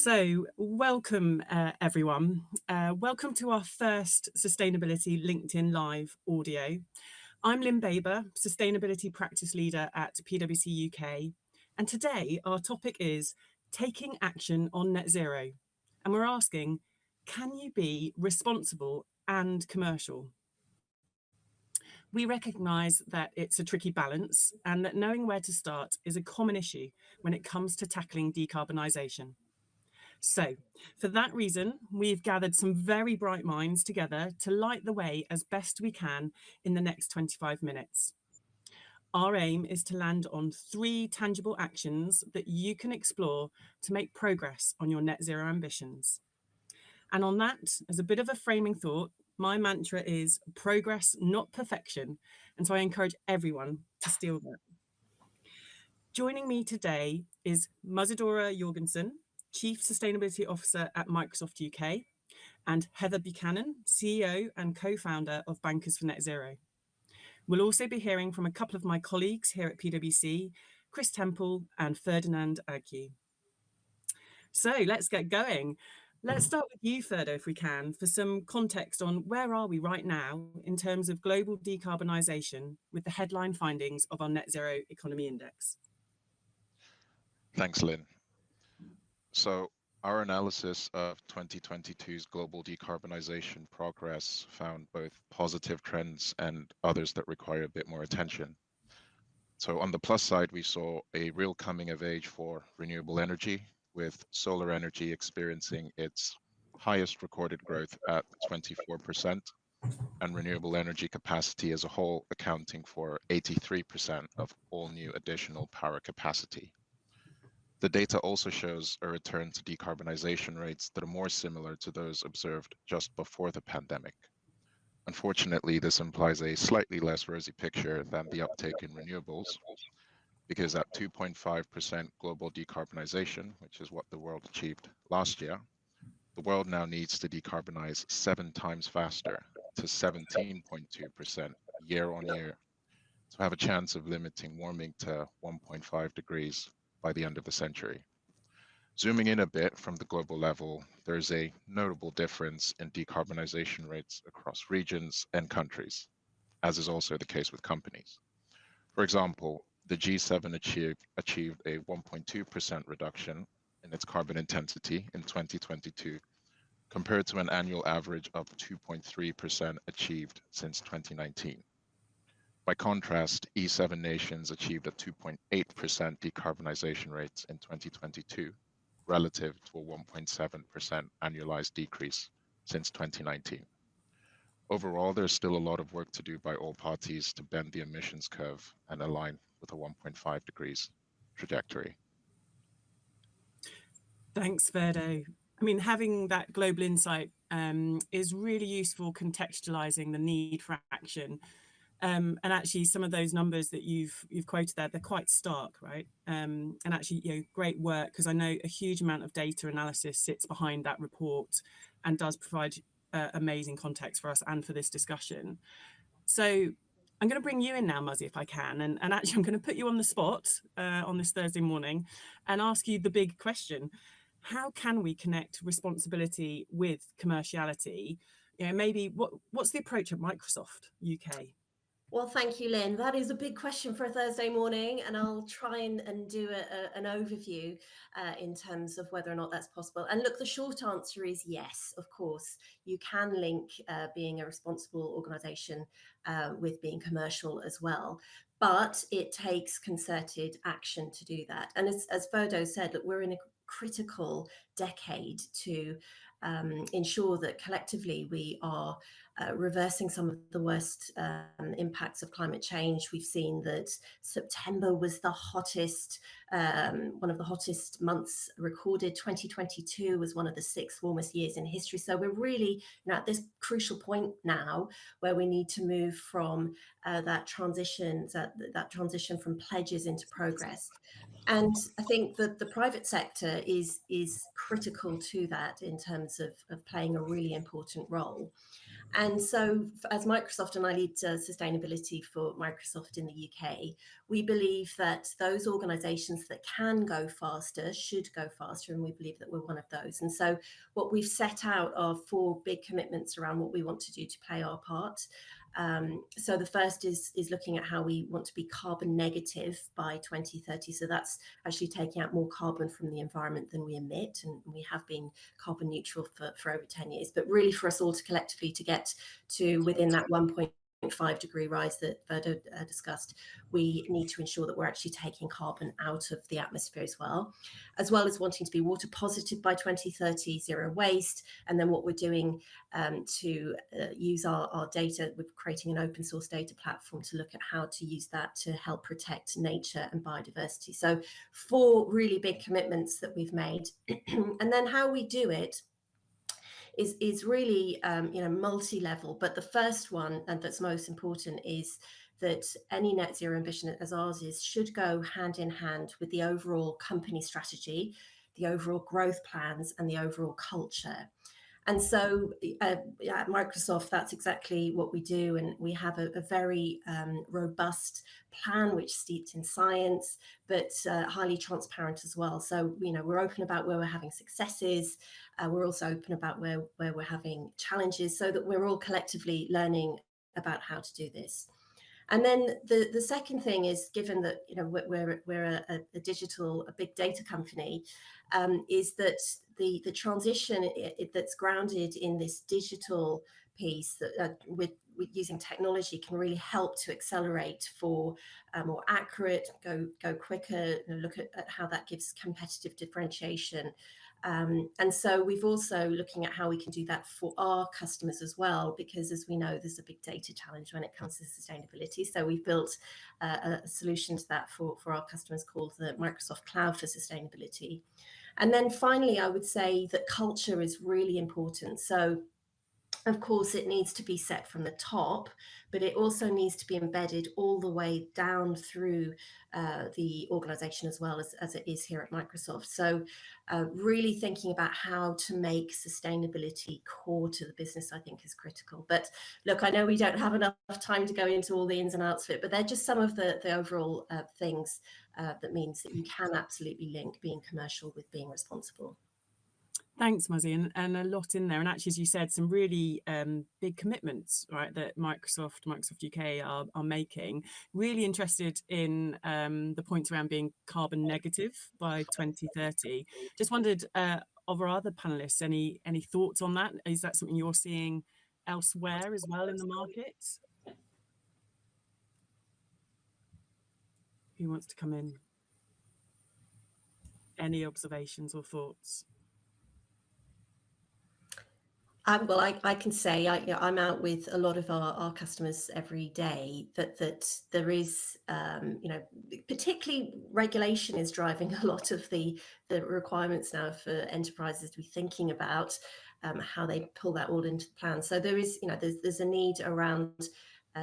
So, welcome everyone. Welcome to our first Sustainability LinkedIn Live audio. I'm Lynne Baber, Sustainability Practice Leader at PwC UK. And today our topic is taking action on net zero. And we're asking, can you be responsible and commercial? We recognise that it's a tricky balance and that knowing where to start is a common issue when it comes to tackling decarbonisation. So, for that reason, we've gathered some very bright minds together to light the way as best we can in the next 25 minutes. Our aim is to land on 3 tangible actions that you can explore to make progress on your net zero ambitions. And on that, as a bit of a framing thought, my mantra is progress, not perfection. And so I encourage everyone to steal that. Joining me today is Musidora Jorgensen, Chief Sustainability Officer at Microsoft UK, and Heather Buchanan, CEO and co-founder of Bankers for Net Zero. We'll also be hearing from a couple of my colleagues here at PwC, Chris Temple and Ferdinand. So let's get going. Let's start with you, Ferdo, if we can, for some context on where are we right now in terms of global decarbonisation with the headline findings of our Net Zero Economy Index. Thanks, Lynn. So our analysis of 2022's global decarbonisation progress found both positive trends and others that require a bit more attention. So on the plus side, we saw a real coming of age for renewable energy, with solar energy experiencing its highest recorded growth at 24%, and renewable energy capacity as a whole accounting for 83% of all new additional power capacity. The data also shows a return to decarbonisation rates that are more similar to those observed just before the pandemic. Unfortunately, this implies a slightly less rosy picture than the uptake in renewables, because at 2.5% global decarbonisation, which is what the world achieved last year, the world now needs to decarbonise 7 times faster to 17.2% year on year to have a chance of limiting warming to 1.5 degrees by the end of the century. Zooming in a bit from the global level, there's a notable difference in decarbonisation rates across regions and countries, as is also the case with companies. For example, the G7 achieved a 1.2% reduction in its carbon intensity in 2022, compared to an annual average of 2.3% achieved since 2019. By contrast, E7 nations achieved a 2.8% decarbonisation rate in 2022, relative to a 1.7% annualized decrease since 2019. Overall, there's still a lot of work to do by all parties to bend the emissions curve and align with a 1.5 degrees trajectory. Thanks, Ferdo. I mean, having that global insight is really useful contextualising the need for action. And actually, some of those numbers that you've quoted there, they're quite stark, right? And actually, great work, because I know a huge amount of data analysis sits behind that report and does provide amazing context for us and for this discussion. So I'm going to bring you in now, Muzzy, if I can, and actually I'm going to put you on the spot on this Thursday morning and ask you the big question. How can we connect responsibility with commerciality? Maybe what's the approach at Microsoft UK? Well, thank you, Lynn. That is a big question for a Thursday morning, and I'll try and do an overview in terms of whether or not that's possible. And look, the short answer is yes, of course. You can link being a responsible organisation with being commercial as well. But it takes concerted action to do that. And as Ferdo said, look, we're in a critical decade to ensure that collectively we are reversing some of the worst impacts of climate change. We've seen that September was the hottest, one of the hottest months recorded. 2022 was one of the 6 warmest years in history. So we're really at this crucial point now where we need to move from that transition from pledges into progress. And I think that the private sector is critical to that in terms of playing a really important role. And so as Microsoft, and I lead sustainability for Microsoft in the UK, we believe that those organisations that can go faster should go faster, and we believe that we're one of those. And so what we've set out are 4 big commitments around what we want to do to play our part. So the first is looking at how we want to be carbon negative by 2030. So that's actually taking out more carbon from the environment than we emit, and we have been carbon neutral for over 10 years. But really for us all to collectively to get to within that 1.5 degree rise that Ferdinand discussed, we need to ensure that we're actually taking carbon out of the atmosphere as well as wanting to be water positive by 2030, zero waste. And then what we're doing to use our data, we're creating an open source data platform to look at how to use that to help protect nature and biodiversity. So 4 really big commitments that we've made. And then how we do it is really multi-level. But the first one, and that's most important, is that any net zero ambition as ours is should go hand in hand with the overall company strategy, the overall growth plans, and the overall culture. And so at Microsoft, that's exactly what we do. And we have a very robust plan, which is steeped in science, but highly transparent as well. So, we're open about where we're having successes. We're also open about where we're having challenges, so that we're all collectively learning about how to do this. And then the second thing is, given that we're a digital, a big data company, is that the transition that's grounded in this digital piece that with using technology can really help to accelerate for more accurate, go quicker, look at how that gives competitive differentiation. And so we've also looking at how we can do that for our customers as well, because as we know, there's a big data challenge when it comes to sustainability. So we've built a solution to that for our customers called the Microsoft Cloud for Sustainability. And then finally, I would say that culture is really important. So of course, it needs to be set from the top, but it also needs to be embedded all the way down through the organization as well as it is here at Microsoft. So really thinking about how to make sustainability core to the business, I think, is critical. But look, I know we don't have enough time to go into all the ins and outs of it, but they're just some of the overall things that means that you can absolutely link being commercial with being responsible. Thanks, Muzzy, and a lot in there. And actually, as you said, some really big commitments, right, that Microsoft UK are making. Really interested in the points around being carbon negative by 2030. Just wondered, of our other panelists, any thoughts on that? Is that something you're seeing elsewhere as well in the market? Who wants to come in? Any observations or thoughts? Well, I can say I'm out with a lot of our customers every day. That there is, particularly regulation is driving a lot of the requirements now for enterprises to be thinking about how they pull that all into the plan. So there is, there's a need around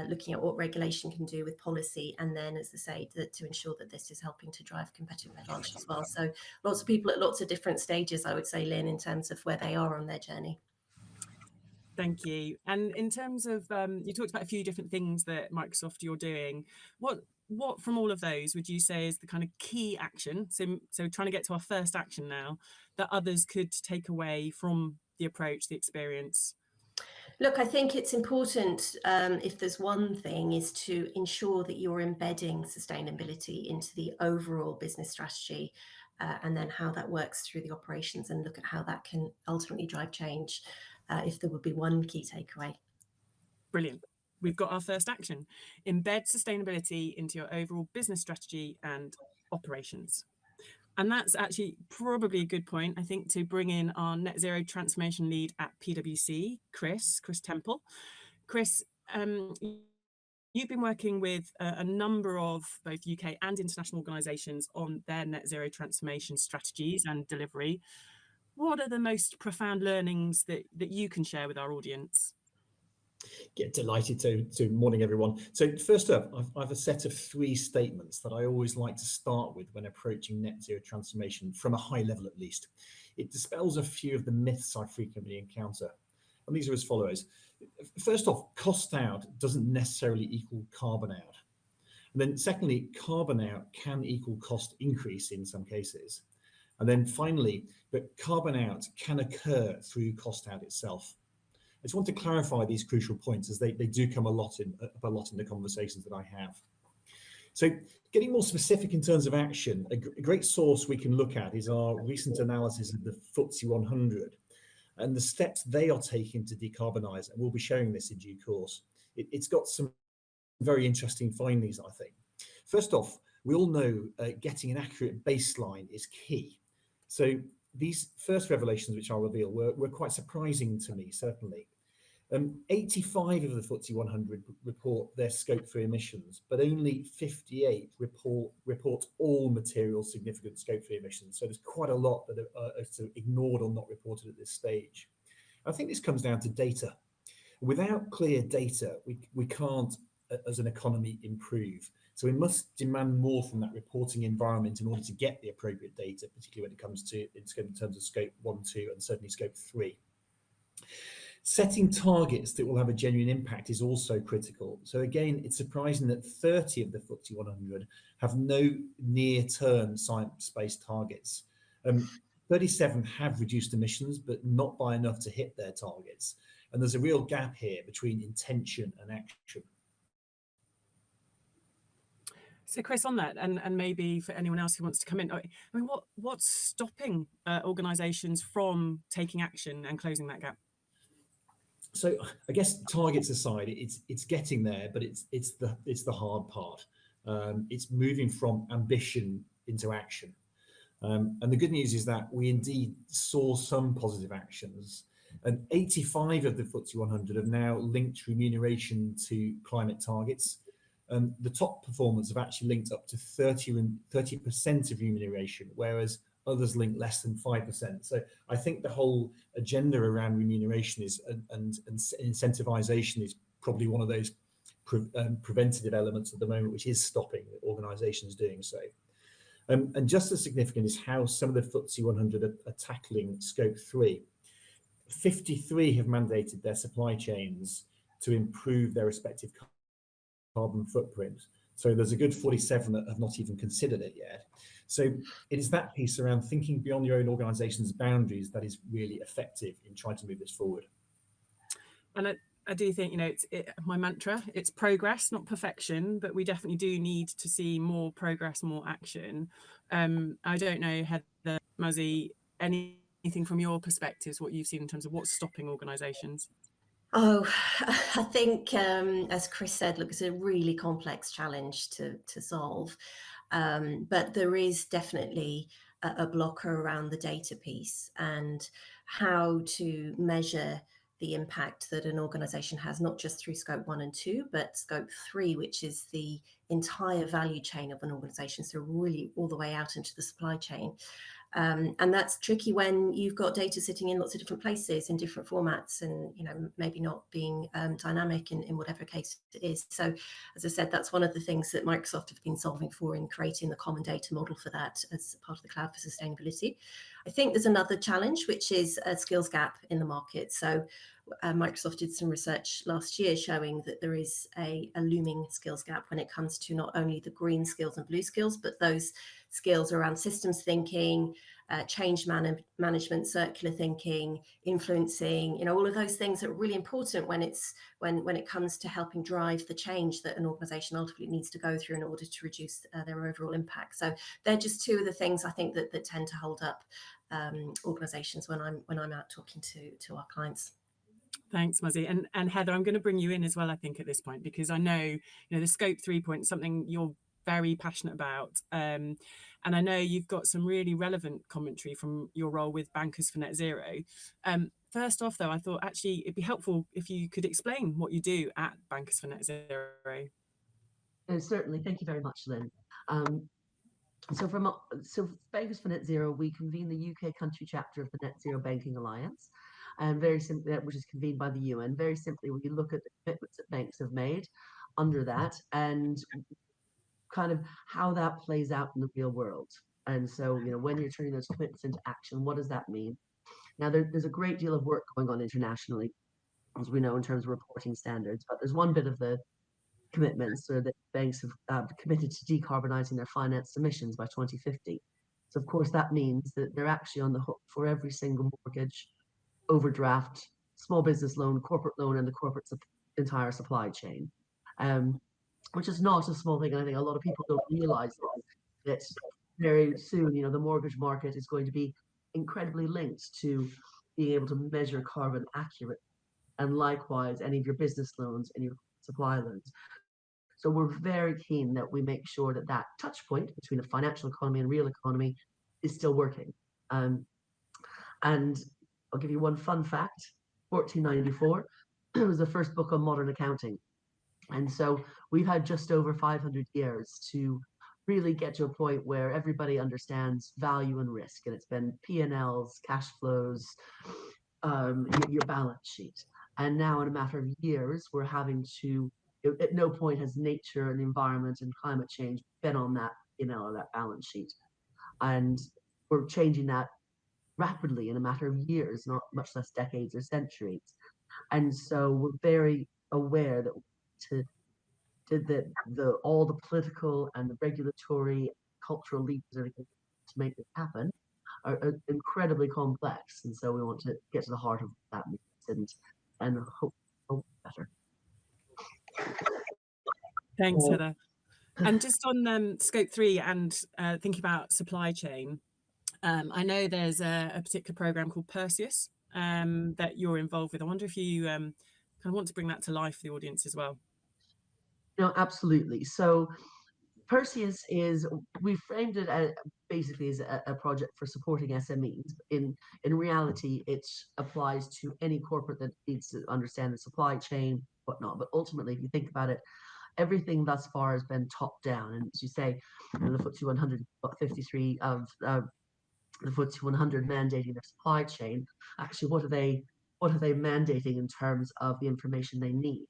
looking at what regulation can do with policy, and then, as I say, to ensure that this is helping to drive competitive advantage as well. So lots of people at lots of different stages, I would say, Lynn, in terms of where they are on their journey. Thank you. And in terms of, you talked about a few different things that Microsoft you're doing. What from all of those would you say is the kind of key action? So trying to get to our first action now that others could take away from the approach, the experience? Look, I think it's important, if there's one thing, is to ensure that you're embedding sustainability into the overall business strategy, and then how that works through the operations, and look at how that can ultimately drive change, if there would be one key takeaway. Brilliant. We've got our first action. Embed sustainability into your overall business strategy and operations. And that's actually probably a good point, I think, to bring in our net zero transformation lead at PwC, Chris Temple. Chris, you've been working with a number of both UK and international organisations on their net zero transformation strategies and delivery. What are the most profound learnings that you can share with our audience? Yeah, delighted to. Morning, everyone. So first up, I've a set of 3 statements that I always like to start with when approaching net zero transformation, from a high level at least. It dispels a few of the myths I frequently encounter. and these are as follows. First off, cost out doesn't necessarily equal carbon out. And then secondly, carbon out can equal cost increase in some cases. And then finally, but carbon out can occur through cost out itself. I just want to clarify these crucial points, as they do come up a lot in the conversations that I have. So getting more specific in terms of action, a great source we can look at is our recent analysis of the FTSE 100 and the steps they are taking to decarbonise, and we'll be sharing this in due course. It's got some very interesting findings, I think. First off, we all know getting an accurate baseline is key. So these first revelations, which I'll reveal, were quite surprising to me, certainly. 85 of the FTSE 100 report their Scope 3 emissions, but only 58 report all material significant Scope 3 emissions. So there's quite a lot that are sort of ignored or not reported at this stage. I think this comes down to data. Without clear data, we can't, as an economy, improve. So we must demand more from that reporting environment in order to get the appropriate data, particularly when it comes to in terms of Scope 1, 2, and certainly Scope 3. Setting targets that will have a genuine impact is also critical. So again, it's surprising that 30 of the FTSE 100 have no near-term science-based targets. 37 have reduced emissions, but not by enough to hit their targets. And there's a real gap here between intention and action. So Chris, on that, and maybe for anyone else who wants to come in, I mean, what's stopping organisations from taking action and closing that gap? So I guess targets aside, it's getting there, but it's the hard part. It's moving from ambition into action. And the good news is that we indeed saw some positive actions. And 85 of the FTSE 100 have now linked remuneration to climate targets. The top performers have actually linked up to 30% of remuneration, whereas others link less than 5%. So I think the whole agenda around remuneration and incentivization is probably one of those preventative elements at the moment, which is stopping organisations doing so. And just as significant is how some of the FTSE 100 are tackling Scope 3. 53 have mandated their supply chains to improve their respective carbon footprint. So there's a good 47 that have not even considered it yet. So it is that piece around thinking beyond your own organisation's boundaries that is really effective in trying to move this forward. And I do think, you know, my mantra, it's progress, not perfection, but we definitely do need to see more progress, more action. I don't know, Heather, Muzzy, anything from your perspectives, what you've seen in terms of what's stopping organisations? Oh, I think, as Chris said, look, it's a really complex challenge to solve. But there is definitely a blocker around the data piece and how to measure the impact that an organisation has, not just through Scope 1 and 2, but Scope 3, which is the entire value chain of an organisation, so really all the way out into the supply chain. And that's tricky when you've got data sitting in lots of different places in different formats and, you know, maybe not being dynamic in whatever case it is. So, as I said, that's one of the things that Microsoft have been solving for in creating the common data model for that as part of the Cloud for Sustainability. I think there's another challenge, which is a skills gap in the market. So Microsoft did some research last year showing that there is a looming skills gap when it comes to not only the green skills and blue skills, but those skills around systems thinking, change management, circular thinking, influencing, you know, all of those things that are really important when it comes to helping drive the change that an organisation ultimately needs to go through in order to reduce their overall impact. So they're just two of the things I think that tend to hold up organisations when I'm out talking to our clients. Thanks, Muzzy. And Heather, I'm going to bring you in as well, I think, at this point, because I know, you know, the Scope 3 point is something you're very passionate about. And I know you've got some really relevant commentary from your role with Bankers for Net Zero. First off, though, I thought actually it'd be helpful if you could explain what you do at Bankers for Net Zero. Oh, certainly. Thank you very much, Lynn. So Bankers for Net Zero, we convene the UK country chapter of the Net Zero Banking Alliance, and very simply, which is convened by the UN. Very simply, we look at the commitments that banks have made under that and kind of how that plays out in the real world. And so, you know, when you're turning those commitments into action, what does that mean? Now, there's a great deal of work going on internationally as we know, in terms of reporting standards. But there's one bit of the commitments that banks have committed to decarbonising their financed emissions by 2050. So of course that means that they're actually on the hook for every single mortgage, overdraft, small business loan, corporate loan, and the corporate entire supply chain, which is not a small thing. And I think a lot of people don't realise that very soon, the mortgage market is going to be incredibly linked to being able to measure carbon accurately, and likewise any of your business loans and your supply loans. So we're very keen that we make sure that that touch point between the financial economy and real economy is still working. And I'll give you one fun fact. 1494 was the first book on modern accounting. And so we've had just over 500 years to really get to a point where everybody understands value and risk. And it's been P&Ls, cash flows, your balance sheet. And now in a matter of years, we're having to, at no point has nature and environment and climate change been on that, that balance sheet. And we're changing that rapidly in a matter of years, not much less decades or centuries. And so we're very aware that all the political and the regulatory, cultural levers to make this happen are incredibly complex. And so we want to get to the heart of that and hope better. Thanks, Heather. And just on scope 3 and thinking about supply chain, I know there's a particular program called Perseus that you're involved with. I wonder if you kind of want to bring that to life for the audience as well. No, absolutely. So Perseus we framed it basically as a project for supporting SMEs. In reality, it applies to any corporate that needs to understand the supply chain, whatnot. But ultimately, if you think about it, everything thus far has been top down. And as you say, the FTSE 100, 53 of the FTSE 100 mandating their supply chain. Actually, what are they mandating in terms of the information they need?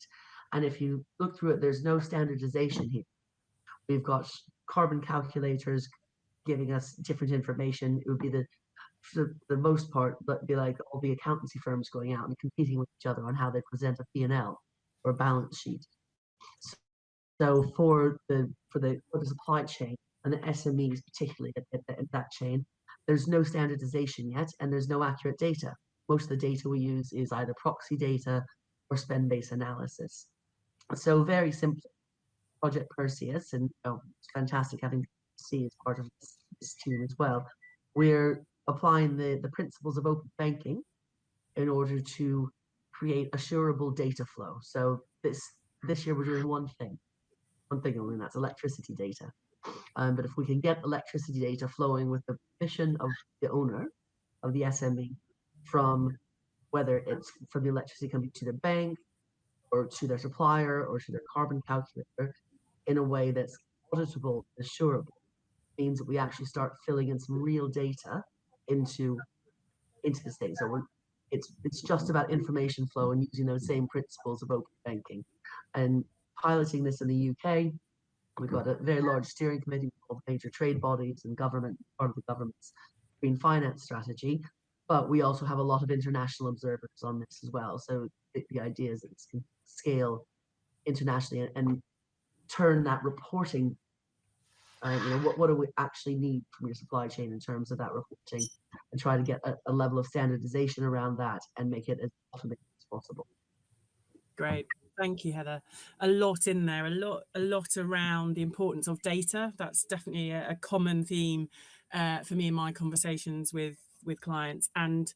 And if you look through it, there's no standardization here. We've got carbon calculators giving us different information. It would be for the most part, but be like all the accountancy firms going out and competing with each other on how they present a P&L or a balance sheet. So for the supply chain and the SMEs, particularly at that chain, there's no standardization yet, and there's no accurate data. Most of the data we use is either proxy data or spend-based analysis. So very simply, Project Perseus, and it's fantastic having C as part of this team as well. We're applying the principles of open banking in order to create assurable data flow. So this year we're doing one thing only, and that's electricity data. But if we can get electricity data flowing with the permission of the owner of the SME, from whether it's from the electricity company to their bank or to their supplier or to their carbon calculator, in a way that's auditable, assurable, means that we actually start filling in some real data into this thing. So it's just about information flow and using those same principles of open banking. And piloting this in the UK, we've got a very large steering committee of major trade bodies and government, part of the government's green finance strategy. But we also have a lot of international observers on this as well. So the idea is that it can scale internationally and turn that reporting, what do we actually need from your supply chain in terms of that reporting, and try to get a level of standardization around that and make it as automated as possible. Great. Thank you, Heather. A lot in there, a lot around the importance of data. That's definitely a common theme for me in my conversations with clients, and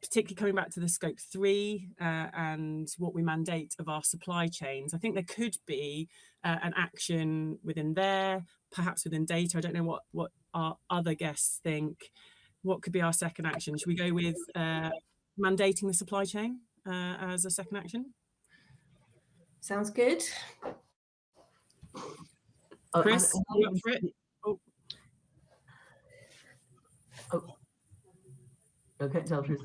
particularly coming back to the scope 3 and what we mandate of our supply chains. I think there could be an action within there, perhaps within data. I don't know what our other guests think. What could be our second action? Should we go with mandating the supply chain as a second action? Sounds good. Chris, you up for it? Okay, tell truth.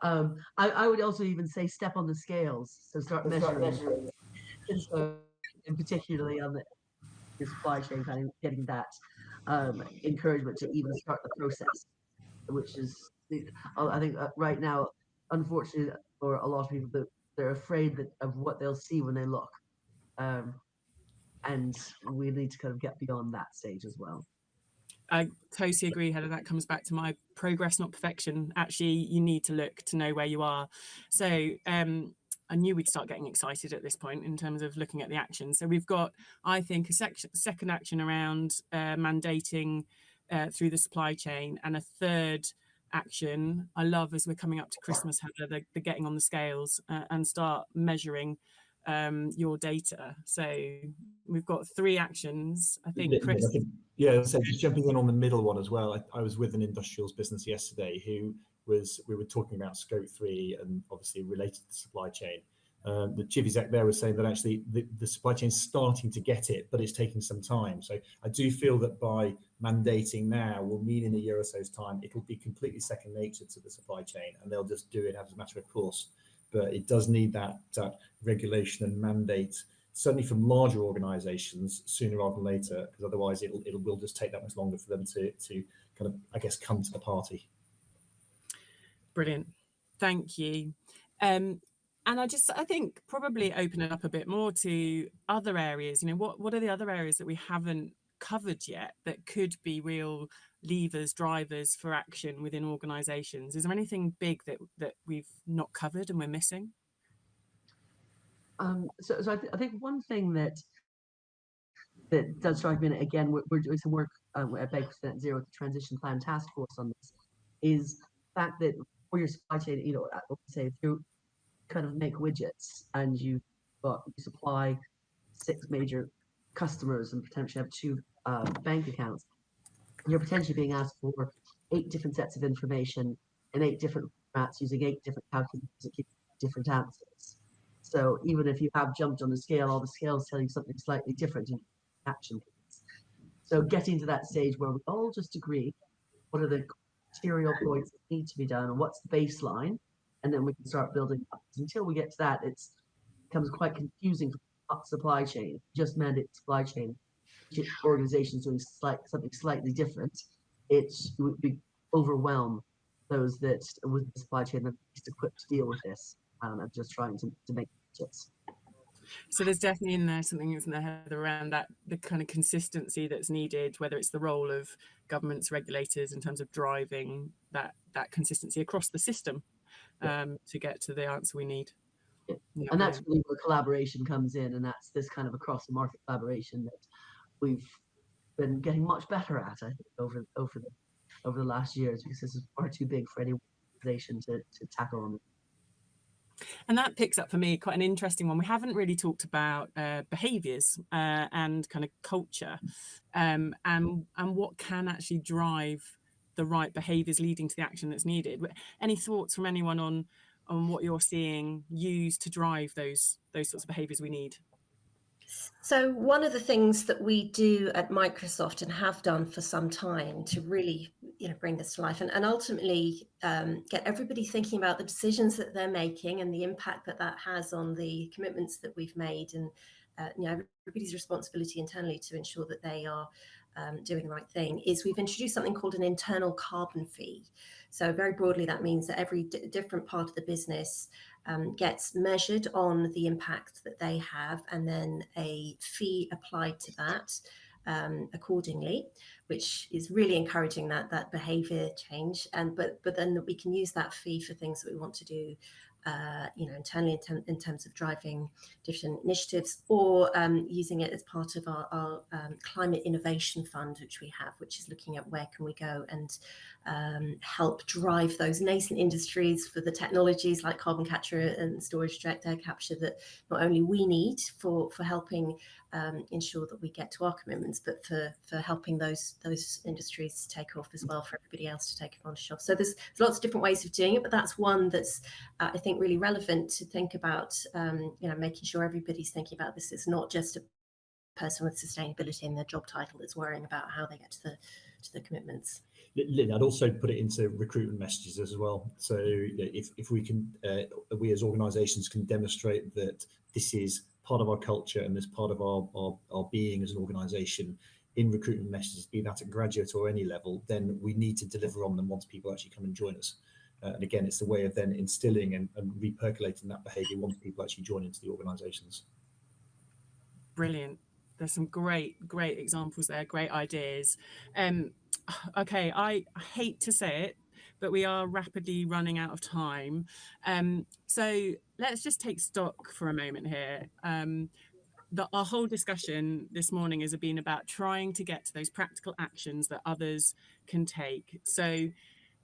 I would also even say step on the scales. So start measuring. And particularly on the supply chain, kind of getting that encouragement to even start the process, which is, I think right now, unfortunately, for a lot of people, they're afraid of what they'll see when they look. And we need to kind of get beyond that stage as well. I totally agree, Heather. That comes back to my progress, not perfection. Actually, you need to look to know where you are. So I knew we'd start getting excited at this point in terms of looking at the action. So we've got, I think, a second action around mandating through the supply chain, and a third action I love as we're coming up to Christmas, Heather, the getting on the scales and start measuring your data. So we've got 3 actions. I think, Chris. Yeah, so just jumping in on the middle one as well. I was with an industrials business yesterday we were talking about scope 3 and obviously related to the supply chain. The chief exec there was saying that actually the supply chain is starting to get it, but it's taking some time. So I do feel that by mandating now will mean in a year or so's time, it'll be completely second nature to the supply chain, and they'll just do it as a matter of course. But it does need that regulation and mandate, certainly from larger organisations, sooner rather than later, because otherwise it will just take that much longer for them to kind of, I guess, come to the party. Brilliant, thank you. And I think probably open it up a bit more to other areas. You know, what are the other areas that we haven't covered yet that could be real levers, drivers for action within organisations? Is there anything big that we've not covered and we're missing? So I think one thing that does strike me, and again, we're doing some work at Baker's Net Zero with the Transition Plan Task Force on this, is the fact that for your supply chain, you know, say if you kind of make widgets and you supply 6 major customers and potentially have 2 bank accounts, you're potentially being asked for 8 different sets of information in 8 different formats using 8 different calculators that give different answers. So even if you have jumped on the scale, all the scales tell you something slightly different in action points. So getting to that stage where we all just agree what are the material points that need to be done and what's the baseline, and then we can start building up. Until we get to that, it becomes quite confusing for supply chain. Just mandate supply chain, organizations doing something slightly different. It would be overwhelm those that with the supply chain that are least equipped to deal with this. I'm just trying to make budgets. So there's definitely in there something, isn't there, Heather, around that the kind of consistency that's needed, whether it's the role of governments, regulators in terms of driving that consistency across the system to get to the answer we need. Yeah, and that's really where collaboration comes in, and that's this kind of across the market collaboration that we've been getting much better at, I think, over the last years, because this is far too big for any organization to tackle on. And that picks up for me quite an interesting one. We haven't really talked about behaviours and kind of culture and what can actually drive the right behaviours leading to the action that's needed. Any thoughts from anyone on what you're seeing used to drive those sorts of behaviours we need? So one of the things that we do at Microsoft and have done for some time to really, bring this to life and ultimately get everybody thinking about the decisions that they're making and the impact that has on the commitments that we've made, and everybody's responsibility internally to ensure that they are doing the right thing, is we've introduced something called an internal carbon fee. So very broadly, that means that every different part of the business gets measured on the impact that they have, and then a fee applied to that accordingly, which is really encouraging that behaviour change. But then we can use that fee for things that we want to do internally in terms of driving different initiatives, or using it as part of our climate innovation fund, which we have, which is looking at where can we go and help drive those nascent industries for the technologies like carbon capture and storage, direct air capture, that not only we need for helping ensure that we get to our commitments, but for helping those industries take off as well, for everybody else to take advantage of. So there's lots of different ways of doing it, but that's one that's I think really relevant to think about, making sure everybody's thinking about this. It's not just a person with sustainability in their job title that's worrying about how they get to the commitments. Lynne, I'd also put it into recruitment messages as well. So if we can, we as organisations can demonstrate that this is part of our culture and this part of our being as an organisation in recruitment messages, be that at graduate or any level, then we need to deliver on them once people actually come and join us. And again, it's a way of then instilling and repercolating that behaviour once people actually join into the organisations. Brilliant. There's some great examples there, great ideas. Okay, I hate to say it, but we are rapidly running out of time. So let's just take stock for a moment here. Our whole discussion this morning has been about trying to get to those practical actions that others can take. So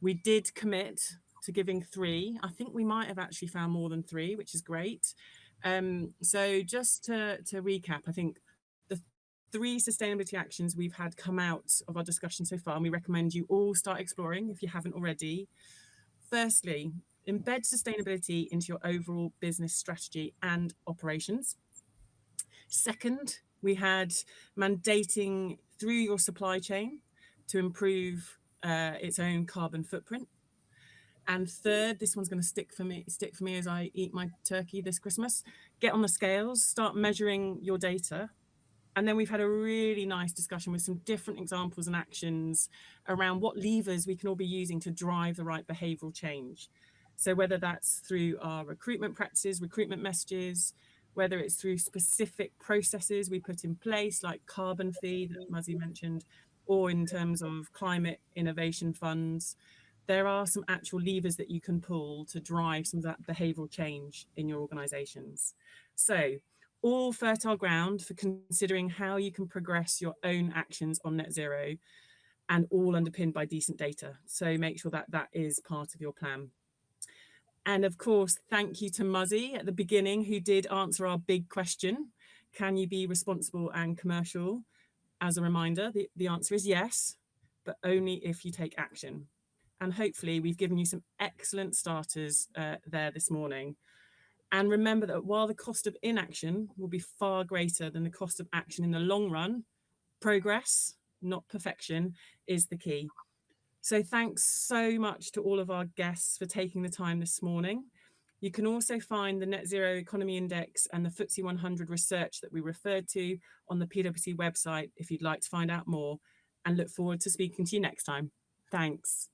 we did commit to giving 3. I think we might have actually found more than 3, which is great. So just to recap, I think the 3 sustainability actions we've had come out of our discussion so far, and we recommend you all start exploring if you haven't already. Firstly, embed sustainability into your overall business strategy and operations. Second, we had mandating through your supply chain to improve its own carbon footprint. And third, this one's going to stick for me as I eat my turkey this Christmas. Get on the scales, start measuring your data. And then we've had a really nice discussion with some different examples and actions around what levers we can all be using to drive the right behavioural change. So whether that's through our recruitment practices, recruitment messages, whether it's through specific processes we put in place, like carbon fee that Muzzy mentioned, or in terms of climate innovation funds, there are some actual levers that you can pull to drive some of that behavioural change in your organisations. So all fertile ground for considering how you can progress your own actions on net zero, and all underpinned by decent data. So make sure that that is part of your plan. And of course, thank you to Muzzy at the beginning, who did answer our big question: can you be responsible and commercial? As a reminder, the answer is yes, but only if you take action. And hopefully we've given you some excellent starters there this morning. And remember that while the cost of inaction will be far greater than the cost of action in the long run, progress, not perfection, is the key. So thanks so much to all of our guests for taking the time this morning. You can also find the Net Zero Economy Index and the FTSE 100 research that we referred to on the PwC website if you'd like to find out more, and look forward to speaking to you next time. Thanks.